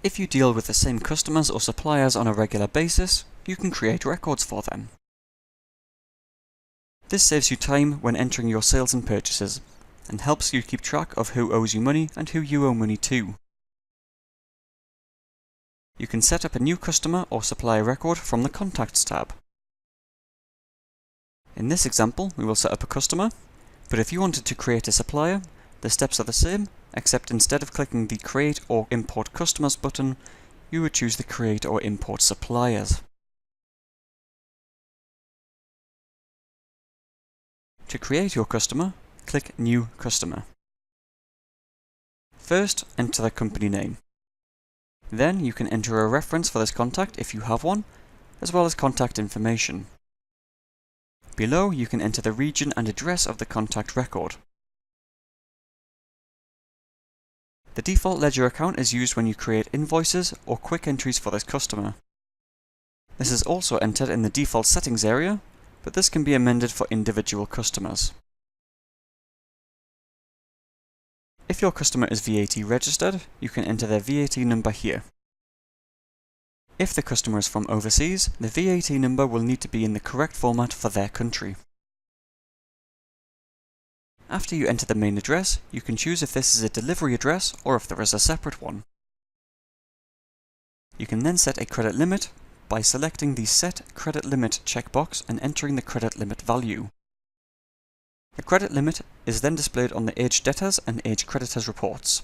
If you deal with the same customers or suppliers on a regular basis, you can create records for them. This saves you time when entering your sales and purchases, and helps you keep track of who owes you money and who you owe money to. You can set up a new customer or supplier record from the Contacts tab. In this example, we will set up a customer, but if you wanted to create a supplier, the steps are the same, except instead of clicking the Create or Import Customers button, you would choose the Create or Import Suppliers. To create your customer, click New Customer. First, enter the company name. Then you can enter a reference for this contact if you have one, as well as contact information. Below, you can enter the region and address of the contact record. The default ledger account is used when you create invoices or quick entries for this customer. This is also entered in the default settings area, but this can be amended for individual customers. If your customer is VAT registered, you can enter their VAT number here. If the customer is from overseas, the VAT number will need to be in the correct format for their country. After you enter the main address, you can choose if this is a delivery address or if there is a separate one. You can then set a credit limit by selecting the Set Credit Limit checkbox and entering the credit limit value. The credit limit is then displayed on the Aged Debtors and Aged Creditors reports.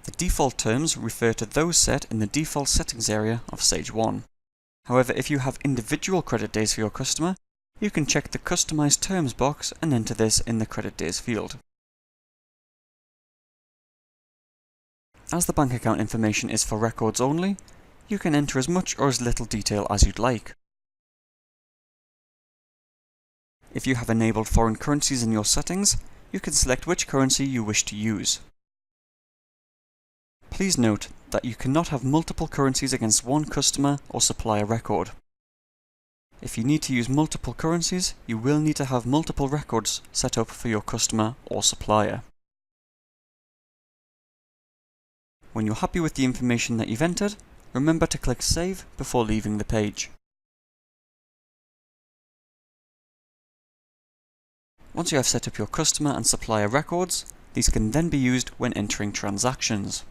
The default terms refer to those set in the default settings area of Sage 1. However, if you have individual credit days for your customer, you can check the Customize Terms box and enter this in the Credit Days field. As the bank account information is for records only, you can enter as much or as little detail as you'd like. If you have enabled foreign currencies in your settings, you can select which currency you wish to use. Please note that you cannot have multiple currencies against one customer or supplier record. If you need to use multiple currencies, you will need to have multiple records set up for your customer or supplier. When you're happy with the information that you've entered, remember to click Save before leaving the page. Once you have set up your customer and supplier records, these can then be used when entering transactions.